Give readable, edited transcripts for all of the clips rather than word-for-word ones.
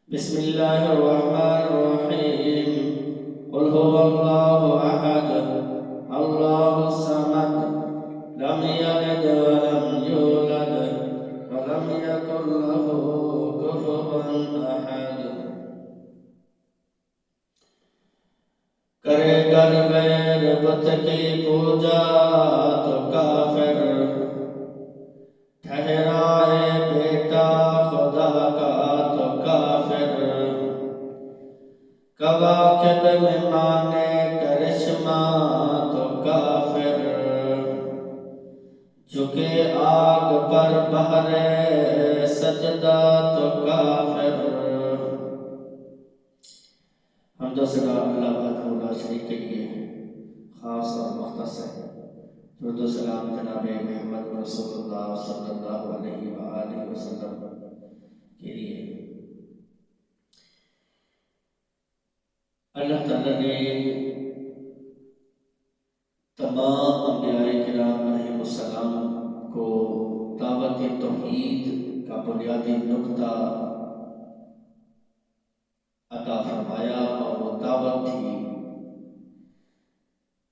بسم الله الرحمن الرحيم قل هو الله أحد الله الصمد لم يلد ولم يولد ولم يكن له كفوا أحد کرے گر غیر بت کی پوجا تو کافر ٹھہرائے بیٹا خدا کا تو کافر کواکب میں مانے کرشمہ تو کافر جھکے آگ پر بہرے سجدہ تو کافر۔ حمد و ثنا اللہ وحدہ لا شریک کے لیے خاص اور مختص ہے۔ درود و سلام جناب محمد رسول اللہ صلی اللہ علیہ وآلہ وسلم کے لیے۔ اللہ تعالیٰ نے تمام انبیاء کرام علیہ السلام کو دعوت توحید کا بنیادی نقطہ عطا فرمایا، اور وہ دعوت تھی۔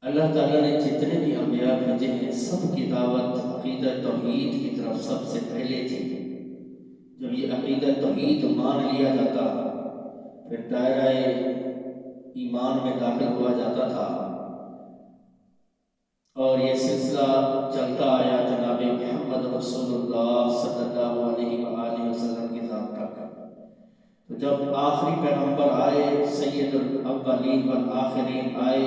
اللہ تعالیٰ نے جتنے بھی انبیاء بھیجے ہیں سب کی دعوت عقیدہ توحید کی طرف سب سے پہلے تھی۔ جب یہ عقیدہ توحید مان لیا جاتا پھر دائرہ ایمان میں داخل ہوا جاتا تھا، اور یہ سلسلہ چلتا آیا جناب محمد رسول اللہ صلی اللہ علیہ وآلہ وسلم کی ذات تک۔ تو جب آخری پیغمبر آئے، سید الاولین والآخرین آئے،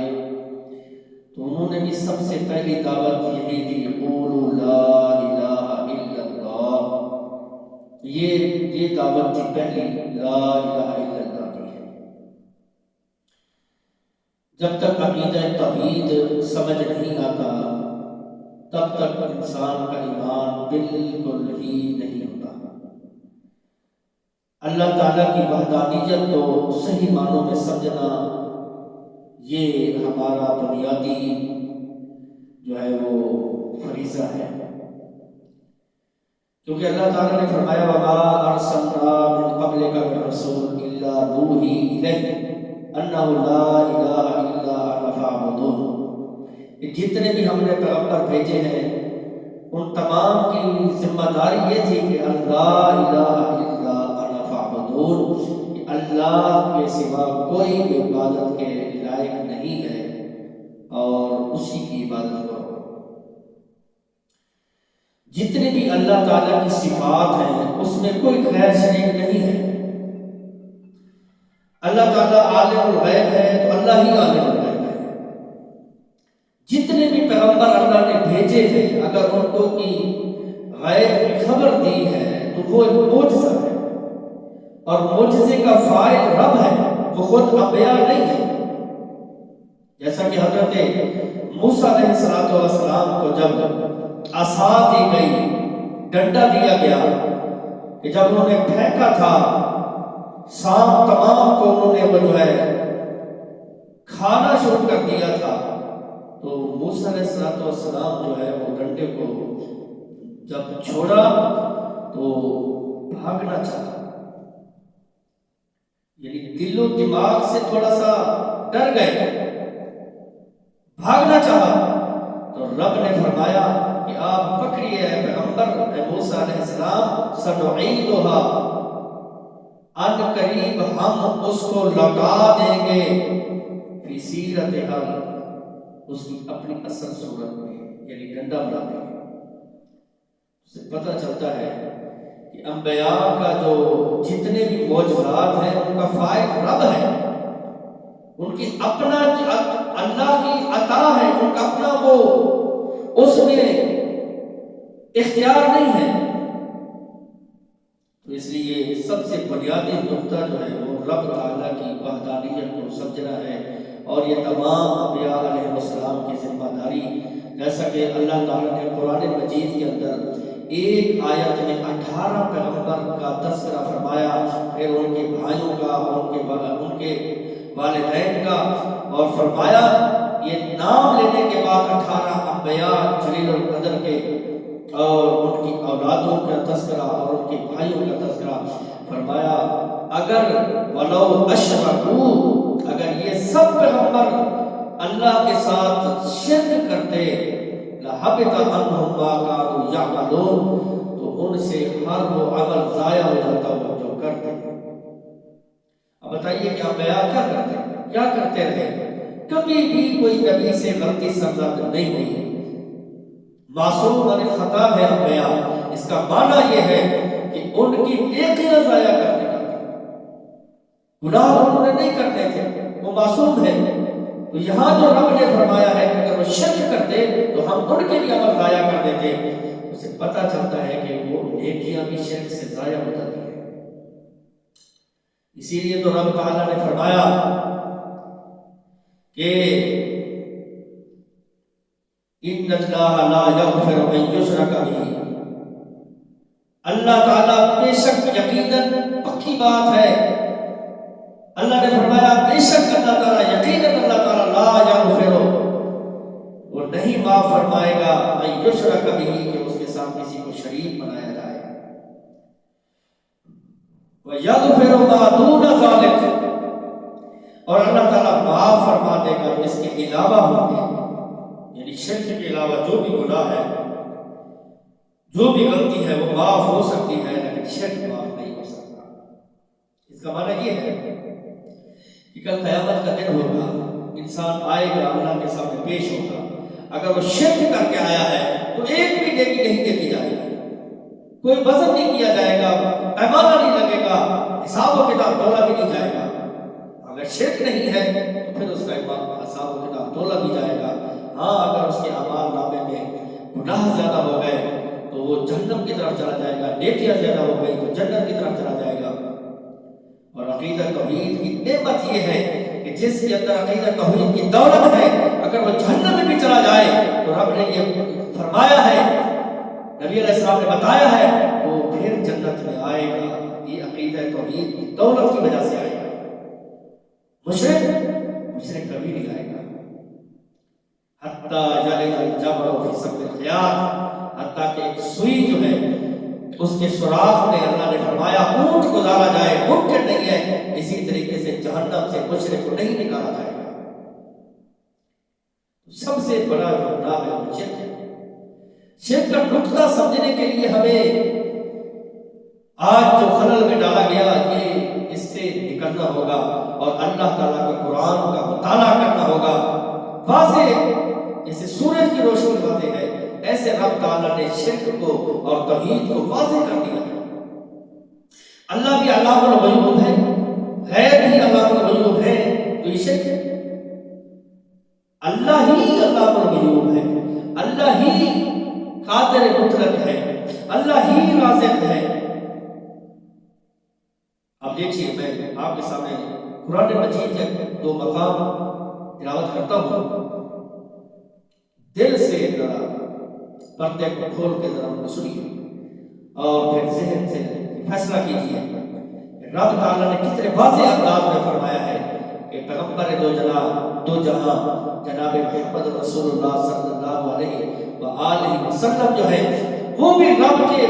تو انہوں نے بھی سب سے پہلی دعوت یہی دی، قولوا لا الہ الا اللہ۔ یہ دعوت تھی پہلی، لا الہ الا اللہ کی۔ جب تک عقیدہ توحید سمجھ نہیں آتا تب تک انسان کا ایمان بالکل ہی نہیں ہوتا۔ اللہ تعالیٰ کی وحدانیت کو صحیح معنوں میں سمجھنا یہ ہمارا بنیادی جو ہے وہ فریضہ ہے، کیونکہ اللہ تعالیٰ نے فرمایا وَمَا أَرْسَلْنَا مِن قَبْلِكَ مِن رَّسُولٍ إِلَّا نُوحِي إِلَيْهِ أَنَّهُ لَا إِلَٰهَ إِلَّا أَنَا فَاعْبُدُونِ۔ جتنے بھی ہم نے پیغمبر بھیجے ہیں ان تمام کی ذمہ داری یہ تھی کہ لا الہ الا انا فاعبدون، کہ اللہ کے سوا کوئی بھی عبادت کے لائق نہیں ہے اور اسی کی عبادت کرو۔ جتنے بھی اللہ تعالیٰ کی صفات ہیں اس میں کوئی غیر شریک نہیں ہے۔ اللہ تعالیٰ عالم الغیب ہے تو اللہ ہی عالم الغیب ہے۔ جتنے بھی پیغمبر اللہ نے بھیجے ہیں اگر ان کو کی غیب کی خبر دی ہے تو وہ ایک معجزہ ہے، اور معجزے کا فاعل رب ہے، وہ خود انبیاء نہیں ہے۔ جیسا کہ حضرت موسیٰ علیہ السلام کو جب عصا دی گئی، ڈنڈا دیا گیا، کہ جب انہوں نے پھینکا تھا سانپ تمام کو انہوں نے وہ جو ہے کھانا شروع کر دیا تھا، تو موسیٰ علیہ السلام جو ہے وہ ڈنڈے کو جب چھوڑا تو بھاگنا چاہا، یعنی دل و دماغ سے تھوڑا سا ڈر گئے، بھاگنا چاہا، تو رب نے فرمایا کہ آپ پکڑیے پیغمبر موسیٰ علیہ السلام، سنعیدھا، ان قریب ہم اس کو لوٹا دیں گے، فی سیرتھا، اس کی اپنی اصل صورت میں، یعنی ڈنڈا بنا دیں گے۔ اس سے پتہ چلتا ہے کہ انبیاء کا جو جتنے بھی معجزات ہیں ان کا فائد رب ہے، ان کی اپنا اللہ کی عطا ہے، ان کا اپنا وہ اس میں اختیار نہیں ہے۔ تو اس لیے سب سے بنیادی نقطہ جو ہے وہ رب تعالیٰ کی وحدانیت کو سمجھنا ہے، اور یہ تمام انبیاء علیہ السلام کی ذمہ داری، جیسا کہ اللہ تعالیٰ نے قرآن مجید کے اندر ایک آیت میں 18 پیغمبر کا تذکرہ فرمایا، پھر ان کے بھائیوں کا، ان کے والدین کا، اور فرمایا یہ نام لینے کے بعد 18 انبیاء جلیل القدر کے اور ان کی اولادوں کا تذکرہ اور ان کے بھائیوں کا تذکرہ فرمایا اگر ولو اشرکو، اگر یہ سب پیغمبر اللہ کے ساتھ شرک کرتے، لحبط عنہم ما کانوا یعملون، تو ان سے ہر وہ عمل ضائع ہو جاتا وہ جو کرتے۔ اب بتائیے کہ انبیاء کیا کرتے رہے؟ کبھی بھی کوئی نبی سے غلطی سرزد نہیں ہوئی، معصوم عن خطا ہے انبیاء۔ اس کا معنی یہ ہے کہ ان کی نیکیاں ضائع کرنے کا گناہ انہوں نے نہیں کرنے تھے، وہ معصوم ہیں۔ تو یہاں جو رب نے فرمایا ہے کہ اگر وہ شرک کرتے تو ہم ان کے لیے عمل ضائع کر دیتے، اسے پتہ چلتا ہے کہ وہ نیکیاں بھی شرک سے ضائع ہو جاتی ہیں۔ اسی لیے تو رب تعالیٰ نے فرمایا کہ ان اللہ لا یغفر ان یشرک بہ، اللہ تعالیٰ بے شک یقیناً پکی بات ہے، اللہ نے فرمایا بے شک اللہ تعالیٰ یقیناً اللہ تعالیٰ لا یغفر، وہ نہیں معاف فرمائے گا ان یشرک بہ، کہ اس کے ساتھ کسی کو شریک بنایا جائے، وَيَغْفِرُ مَا دُونَ ذَلِكَ، اور اللہ تعالیٰ معاف فرما دے گا اس کے علاوہ ہوں گے، یعنی شرک کے علاوہ جو بھی گناہ ہے، جو بھی غلطی ہے وہ معاف ہو سکتی ہے، لیکن شرک معاف نہیں ہو سکتا۔ اس کا معنی یہ ہے کہ کل قیامت کا دن ہوگا، انسان آئے گا اللہ کے سامنے پیش ہوگا، اگر وہ شرک کر کے آیا ہے تو ایک بھی نیکی نہیں دیکھی جائے گی، کوئی وزن نہیں کیا جائے گا، پیمانہ نہیں لگے گا، حساب و کتاب تولا بھی نہیں جائے گا۔ اگر شرک نہیں ہے تو پھر اس کا حساب و کتاب تولا بھی جائے گا۔ ہاں اگر اس کے اعمال نامے میں گناہ زیادہ ہو گئے تو وہ جہنم کی طرف چلا جائے گا، نیکیاں زیادہ ہو گئی تو جنت کی طرف چلا جائے گا۔ اور عقیدہ توحید کی نعمت یہ ہے کہ جس کے اندر عقیدہ توحید کی دولت ہے، اگر وہ جہنم میں بھی چلا جائے تو رب نے یہ فرمایا ہے، نبی علیہ السلام نے بتایا ہے، وہ پھر جنت میں آئے گا، یہ عقیدہ توحید کی دولت کی وجہ سے آئے گا۔ مشرک کبھی نہیں آئے گا۔ حتیٰ یلج الجمل فی سم الخیاط، حتیٰ کہ ایک سوئی جو ہے اس کے سوراخ میں اللہ نے فرمایا اونٹ گزارا جائے، ممکن نہیں ہے، اسی طریقے سے جہنم سے مشرک کو نہیں نکالا جائے گا۔ سب سے بڑا جو گناہ ہے وہ شرک ہے۔ شرک کا نقطہ سمجھنے کے لیے ہمیں آج جو خلل میں ڈالا گیا یہ اس سے نکلنا ہوگا اور اللہ تعالیٰ کے قرآن کا مطالعہ کرنا ہوگا۔ واضح جیسے سورج کی روشنی واضح ہے، ایسے رب تعالیٰ نے شرک کو اور توحید کو واضح کر دیا ہے۔ اللہ بھی علام الغیوب ہے، غیر بھی علام الغیوب ہے، تو یہ شرک ہے۔ اللہ ہی علام الغیوب ہے، اللہ ہی قادر مطلق ہے، اللہ ہی رازق ہے۔ اب دیکھیے میں آپ کے سامنے قرآن مجید کے دو مقام تلاوت کرتا ہوں، دل سے ذرا پردے کو کھول کے ذرا ان کو سنیے اور پھر ذہن سے فیصلہ کیجیے۔ رب تعالیٰ نے کتنے واضح انداز میں فرمایا ہے کہ پیغمبر دو جہاں جناب محمد رسول اللہ صلی اللہ علیہ وآلہ وسلم جو ہے وہ بھی رب کے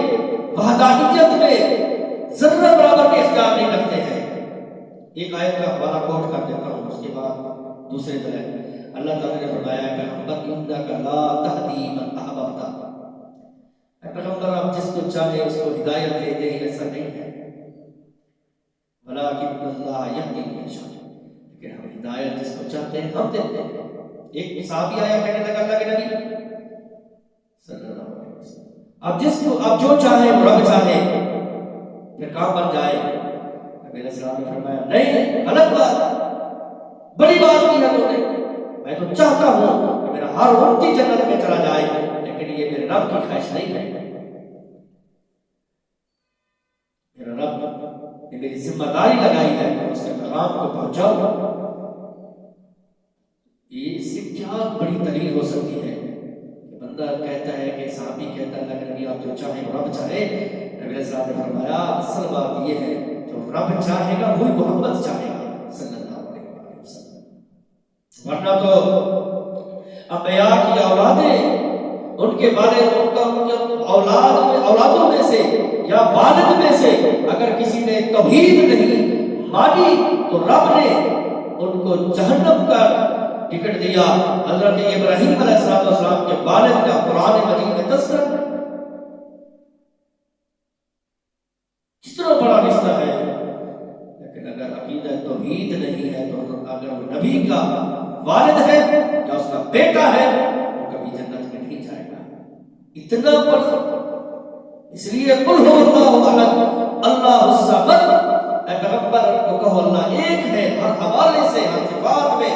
وحدانیت میں ذرہ برابر بھی اختیار نہیں کرتے ہیں۔ ایک آیت کا حوالہ کوٹ کر دیتا ہوں، اس کے بعد دوسرے دلائل۔ اللہ تعالیٰ نے فرمایا پیغمبر انک لا تہدی من احببت، پیغمبر آپ جس کو چاہے اس کو ہدایت دے دیں، ایسا نہیں ہے، ولکن اللہ یہدی من یشاء، لیکن ہم ہدایت جس کو چاہتے ہیں ہم دیتے ہیں۔ ایک صحابی آیا کہنے لگا اللہ کے نبی صلی اللہ علیہ وسلم اب جو چاہے وہ رب چاہے پھر کام بن جائے۔ نبی علیہ السلام نے فرمایا نہیں، غلط بات، بڑی بات کی ہے تو نے، میں تو چاہتا ہوں کہ میرا ہر وقت جنت میں چلا جائے، لیکن یہ میرے رب کی خواہش نہیں ہے۔ میرا رب نے میری ذمہ داری لگائی ہے کہ اس کے پیغام کو پہنچاؤں۔ یہ اس سے کیا بڑی دلیل ہو سکتی ہے کہ بندہ کہتا ہے کہ صحابی کہتا ہے اللہ کے نبی آپ جو چاہیں رب چاہے، نبی علیہ السلام نے فرمایا اصل بات یہ ہے جو رب چاہے گا وہی محمد چاہے گا صلی اللہ علیہ وسلم، ورنہ تو انبیاء کی اولادیں ان کے والد ان کے اولادوں میں سے یا والد میں سے اگر کسی نے توحید نہیں مانی تو رب نے ان کو جہنم کا ٹکٹ دیا۔ حضرت ابراہیم علیہ السلام کے والد کا قرآن مجید میں تذکرہ ہے۔ کتنا بڑا رشتہ ہے، لیکن اگر عقیدہ توحید نہیں ہے تو اگر وہ نبی کا والد ہے یا اس کا بیٹا ہے وہ کبھی جنت میں نہیں جائے گا۔ اتنا بڑا، اس لیے قل هو اللہ احد اللہ الصمد، اے پیغمبر کو کہو اللہ ایک ہے، ہر حوالے سے ہر صفات میں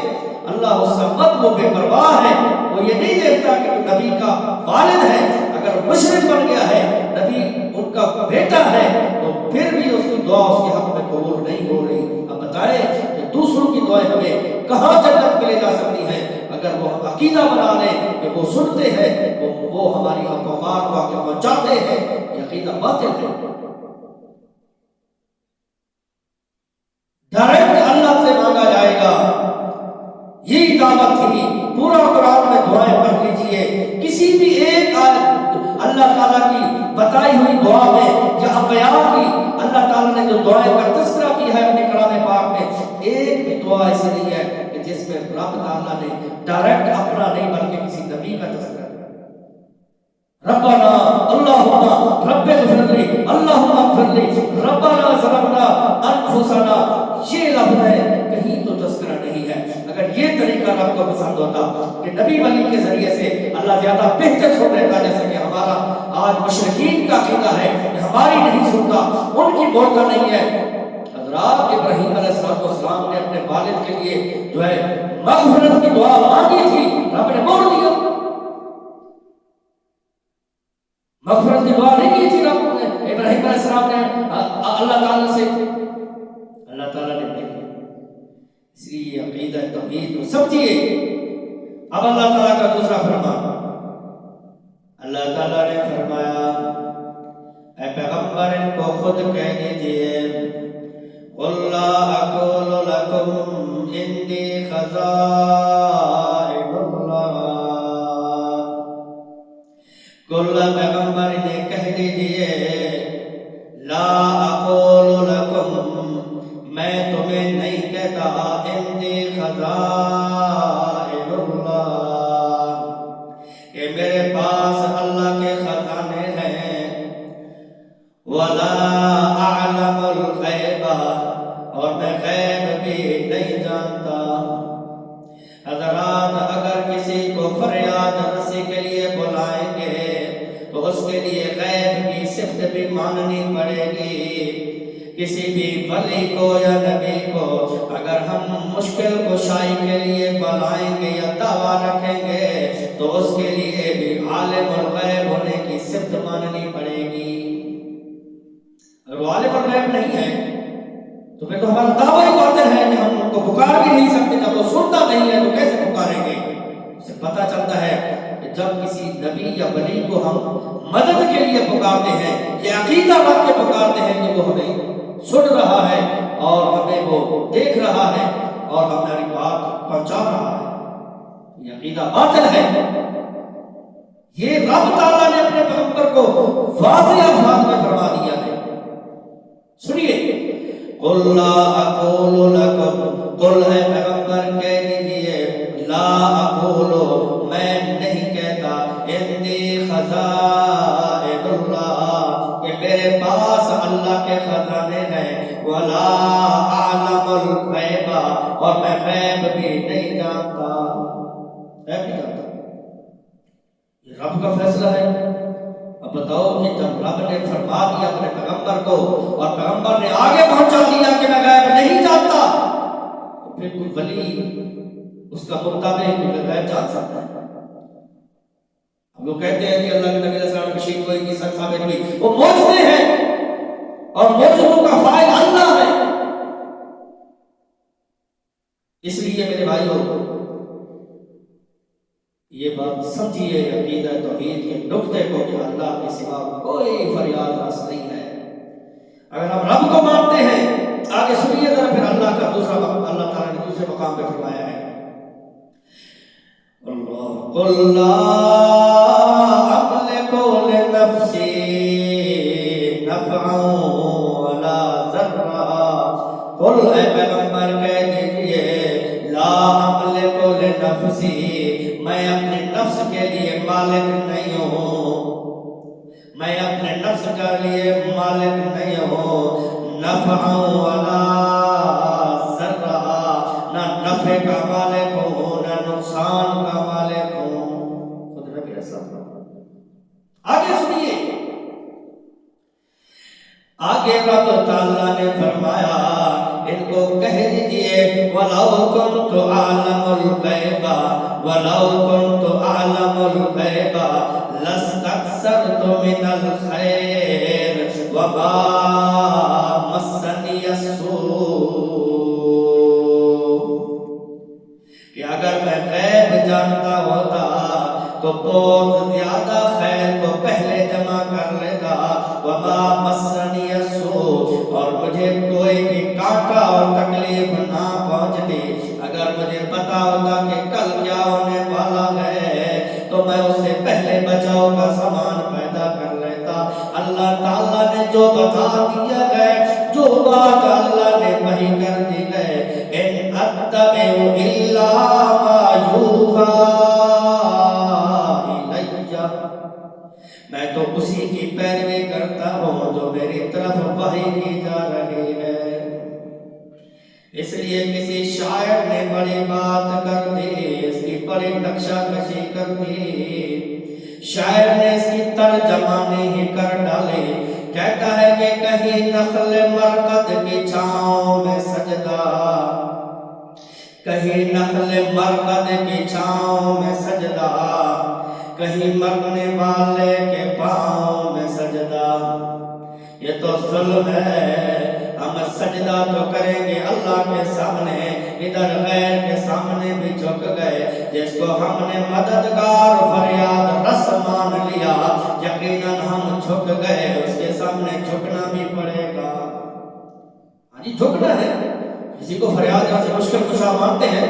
اللہ الصمد، وہ بے پرواہ ہے، وہ یہ نہیں دیکھتا کہ وہ نبی کا والد ہے، اگر مشرک بن گیا ہے، نبی ان کا بیٹا ہے تو پھر بھی اس کی دعا اس کے حق میں قبول نہیں ہو رہی۔ اب بتائیں کہ دوسروں کی دعائیں ہمیں کہاں جنت میں لے جا سکتی ہیں؟ اگر وہ عقیدہ بنا لیں کہ وہ سنتے ہیں، وہ ہماری پکار کو آگے پہنچاتے ہیں، یہ عقیدہ باطل ہے۔ ڈائریکٹ اللہ سے مانگا جائے گا، یہی دعوت تھی۔ پورا قرآن میں دعائیں پڑھ لیجئے، کسی بھی ایک اللہ تعالیٰ کی بتائی ہوئی دعا میں یا انبیاء کی اللہ تعالیٰ نے جو دعائیں کا تذکرہ کی ہے اپنے کلام پاک میں، ایک بھی دعا ایسی نہیں ہے کہ جس میں رب تعالیٰ نے ڈائریکٹ اپنا نہیں بلکہ کسی نبی کا تذکرہ کیا۔ ربنا اللہم رب اغفر لی، اللہم اغفر لی، ربنا ظلمنا انفسنا، یہ لفظ ہے، کہیں تو تذکرہ نہیں ہے۔ اگر یہ طریقہ رب کو پسند ہوتا کہ نبی ولی کے ذریعے سے اللہ زیادہ بہتر سن لیتا، جیسے کہ ہمارا آج مشرکین کا عقیدہ ہے کہ ہماری نہیں سنتا، ان کی بولتا نہیں ہے۔ حضرات ابراہیم علیہ السلام نے اپنے والد کے لیے جو ہے مغفرت کی دعا مانگی تھی، رب نے موڑ دیا۔ مغفرت کی دعا نہیں کی تھی رب نے، ابراہیم علیہ السلام نے اللہ تعالیٰ سے، اللہ تعالیٰ نے نہیں۔ اس لیے عقیدہ توحید کو سمجھیے۔ اب اللہ تعالیٰ کا دوسرا فرمان، اللہ تعالیٰ نے فرمایا اے پیغمبر ان کو خود کہہ دیجئے، قُلْ لَا أَقُولُ لَكُمْ عِنْدِي خَزَائِنُ اللَّهِ، قُلْ پیغمبر انہیں کہہ دیجئے، لا اقول لکم، میں تمہیں نہیں کہتا، عندی خزائن اللہ، کہ میرے پاس اللہ کے خزانے ہیں، ولا اعلم الغیب، اور میں غیب بھی نہیں جانتا۔ حضرات اگر کسی کو فریاد رسی کے لیے بلائیں گے تو اس کے لیے غیب کی صفت بھی ماننی پڑے گی۔ کسی بھی ولی کو یا نبی کو اگر ہم مشکل کشائی کے لیے بلائیں گے یا دعویٰ رکھیں گے تو اس کے لیے بھی عالم الغیب ہونے کی صفت ماننی پڑے گی۔ اگر وہ عالم الغیب نہیں ہے تو پھر تو ہمارا دعویٰ ہی باطل ہے کہ ہم ان کو پکار بھی نہیں سکتے، جب وہ سنتا نہیں ہے تو کیسے پکاریں گے؟ اس سے پتہ چلتا ہے کہ جب کسی نبی یا ولی کو ہم مدد کے لیے پکارتے ہیں، یہ عقیدہ رکھ کے پکارتے ہیں کہ وہ ہمیں سن رہا ہے اور ہمیں وہ دیکھ رہا ہے اور ہماری بات پہنچا رہا ہے، یہ عقیدہ باطل ہے۔ یہ رب تعالیٰ نے اپنے پیغمبر کو واضح الفاظ میں فرما دیا ہے۔ سنیے، قُلْ لَا أَقُولُ لَكُمْ، قُلْ ہے پیغمبر کہہ دیجئے، لا اقول میں نہیں کہتا، عندی خزائن اللہ، کہ میرے پاس اللہ کے خزانے ہیں، ولا اعلم الغیب، اور میں غیب بھی نہیں جانتا۔ غیب نہیں جانتا، یہ رب کا فیصلہ ہے۔ اب بتاؤ کہ جب رب نے فرما دیا اپنے پیغمبر کو اور پیغمبر نے آگے پہنچا دیا کہ میں غیب نہیں جانتا، تو پھر کوئی ولی اس کا مطابق غیب جان سکتا ہے؟ ہم لوگ کہتے ہیں کہ اللہ کے نبی علیہ السلام کی کوئی کی سچ ثابت ہوئی، وہ معجزے ہیں اور معجزوں کا فاعل اللہ ہے۔ اس لیے میرے بھائیوں یہ بات سمجھیے عقیدہ توحید کے نقطے کو کہ اللہ کے سوا کوئی فریاد رس نہیں ہے۔ اگر ہم رب کو مانتے ہیں، آگے سنیے ذرا پھر اللہ کا دوسرا اللہ تعالیٰ نے دوسرے مقام پہ فرمایا ہے، قُلْ لَا أَمْلِكُ لِنَفْسِي نَفْعًا وَلَا ضَرًّا، قل اے پیغمبر کہہ دیجئے لا املک لنفسی میں اپنے نفس کے لیے مالک نہیں ہوں، میں اپنے نفس کے لیے مالک نہیں ہوں، نفع ولا ضرع نہ نفع کا مالک ہوں نہ نقصان کا مالک ہوں۔ خود نبی ایسا آگے سنیے، آگے رب تعالیٰ نے فرمایا ان کو کہہ دیجئے وَلَوْ كُنْتُ أَعْلَمُ الْغَيْبَ وَلَوْ كُنْتُ أَعْلَمُ الْغَيْبَ لَاسْتَكْثَرْتُ مِنَ الْخَيْرِ وَمَا مَسَّنِيَ السُّوءُ کہ اگر میں غیب جانتا ہوتا تو بہت زیادہ خیر کو پہلے جمع کر لیتا، وما مسنی السوء اور مجھے کوئی بھی کانٹا اور تکلیف نہ پہنچتی۔ اگر مجھے پتا ہوتا کہ کل کیا ہونے والا ہے تو میں اس سے پہلے بچاؤ کا سامان پیدا کر لیتا۔ اللہ تعالیٰ نے جو بتا دیا ہے، جو بات اللہ نے وحی کر دی ہے، ان اتبع الا ما یوحی میں تو اسی کی پیروی کرتا ہوں جو میری طرف وحی کی جا رہی ہے۔ اس لیے کسی شاعر نے بڑی بات کر دی، اس کی بڑی نقشہ کشی کر دی، شاعر نے اس کی ترجمہ نہیں کر ڈالی۔ کہتا ہے کہ کہیں نخل مرقد کی چھاؤں میں سجدہ، کہیں نخل مرقد کی چھاؤں میں سجدہ، کہیں مرنے والے کے پاؤں میں سجدہ۔ یہ تو ظلم ہے، ہم سجدہ تو کریں گے اللہ کے سامنے، ادھر غیر کے سامنے بھی جھک گئے۔ جس کو ہم نے مددگار فریاد رس مان لیا، یقیناً ہم جھک گئے، اس کے سامنے جھکنا بھی پڑے گا۔ ہاں جی جھکنا ہے، کسی کو فریاد رس مشکل کشا مانتے ہیں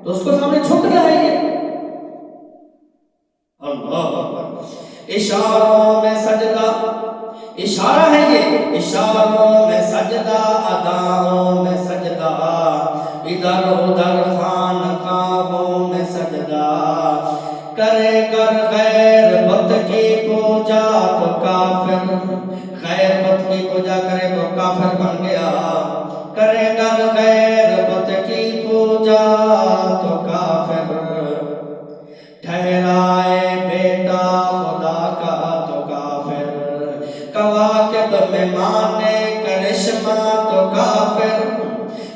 تو اس کو سامنے جھکنا ہے۔ یہ اللہ اکبر، اشاروں میں سجدہ، اشارہ ہے یہ، اشاروں میں سجدہ، اداؤں میں سجدہ، ادھر ادھر خانقاہوں میں سجدہ، کرے کر غیر بت کی پوجا تو کافر، غیر بت کی پوجا کرے تو کافر بن گیا، کرے کر غیر بت کی پوجا تو کافر، ٹھہرائے بیٹا خدا کا تو کافر، کواکب میں مانے کرشمہ تو کافر،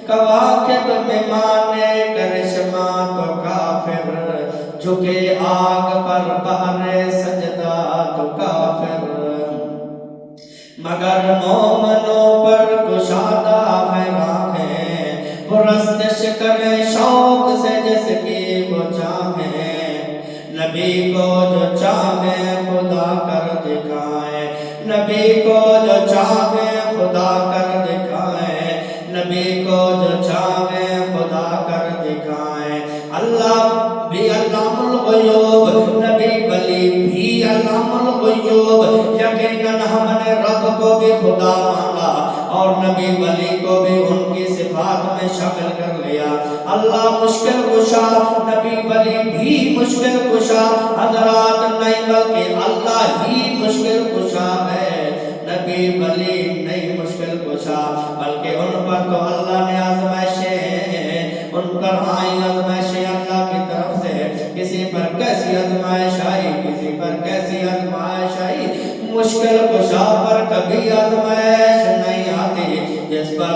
کواکب میں مانے کرشمہ تو کافر، جھکے آگ پر بہرے سجدہ تو کافر، مگر مومنوں پر کشادہ ہے راہیں، پرستش کرے شوق سے جس کی وہ چاہیں، نبی کو جو چاہے خدا کر دکھائے، نبی کو جو چاہے خدا کر دکھائے، نبی کو جو چاہے خدا کر دکھائے۔ اللہ بھی علام الغیوب، نبی ولی بھی علام الغیوب، یقیناً ہم نے رب کو بھی خدا مانا اور نبی ولی کو بھی ان کی صفات میں شامل کر لیا۔ اللہ مشکل کشا، نبی ولی بھی مشکل کشا، حضرات نہیں بلکہ اللہ ہی مشکل کشا ہے، نبی ولی نہیں مشکل کشا، بلکہ ان پر تو اللہ نے آزمائشیں، ان پر آئی آزمائشیں اللہ کی طرف سے، کسی پر کیسی آزمائش آئی، کسی پر کیسی آزمائش آئی، مشکل کشا پر کبھی آزمائش نہیں آتی، جس پر